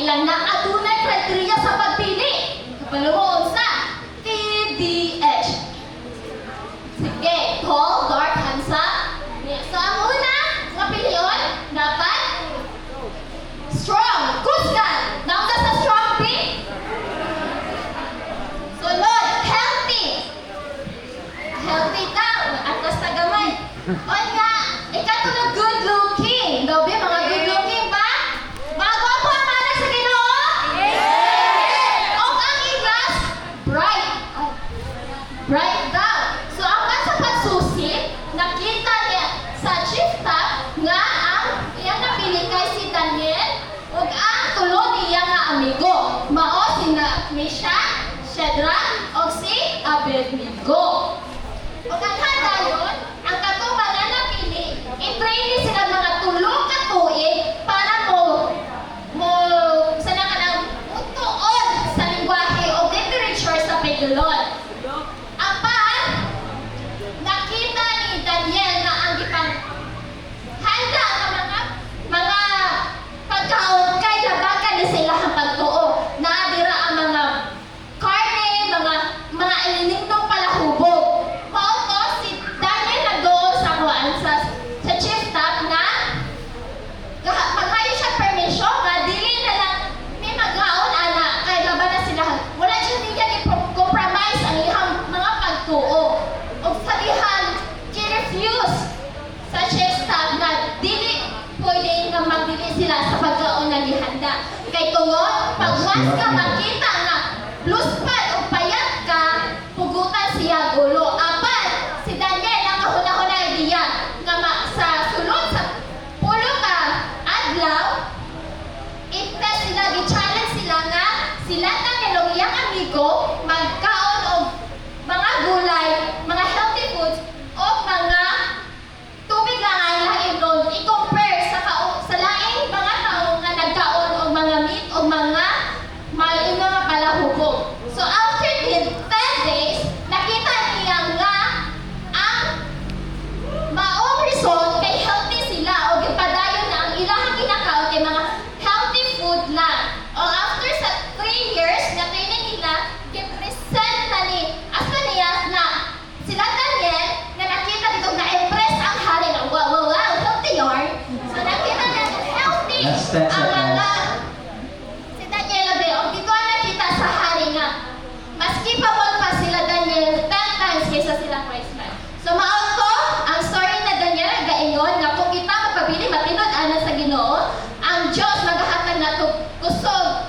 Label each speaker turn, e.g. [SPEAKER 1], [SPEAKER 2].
[SPEAKER 1] ilang na adunay kriteriya sa pagpili. Kapalungon sa TDH. Sige, tall, dark, handsome. So ang una, nga piliyon, dapat strong, kusgan. Nauna sa strong B. Sunod, healthy. Healthy daw, atas na gamay. O nga, ikatulog good looking. Daw ba, mga good looking ba? Bago ako ang manak sa Ginoo? O ang ilas, bright. Bright daw. So ang sa pagsusi, nakita niya sa chief top nga ang iyang napili kay si Daniel ug ang tulo niya nga amigo. Mao sina Meshach, Shadrach ug si Abednego. O dayon, ang katuban na napili, i-train sila mga tulo ka tuig para mo sana ka nang utuon sa lingwahe o literature sa Pidulon. Apan, nakita ni Daniel na ang gipang handa nga mga pagkaon kay labagan ni sila ang pagtuo. Naadira ang mga karne, mga ininintong palahubog. Mao to si Daniel nagdoon sa kuan sa chief top na maghayo siya permission nga dili na lang may maghaon ana kay laban na sila. Wala siya niya i-compromise ang ihang mga pagtuo. Og sabihan, ki-refuse sa chief top na dili pwede nga magdili sila sa pagkaon nga gihanda. Kay tungod, pag once ka makita nga luspad o payat ka, pugutan siya gulo. Apan, si Daniel ang kahuna-huna idea nga sa sulod sa pulo ka adlaw, i-test sila, gi-challenge sila nga sila na nilong iyang amigo magkaon og mga gulay, mga healthy foods o mga tubig lang ang laing doon i-compare sa laing mga tao nga nagkaon og mga meat o mga palahubog. So after 10 days, nakita niya nga ang maong result kay healthy sila o gipadayon na ang ilang kinakaon kay mga healthy food lang. O after sa 3 years na training nila, gipresent na ni Asanias na sila Daniel na nakita dito na impress ang hari na wow, healthy yarn. So nakita na healthy ang mga si Daniel Abe. O dito ang nakita sa hari nga mas capable pa sila Daniel 10 times kaysa sila Christmas. So mao to ang story na Daniel gaingon nga kung kita magpabili matinod ana sa Ginoo, ang Dios magahatag nato kusog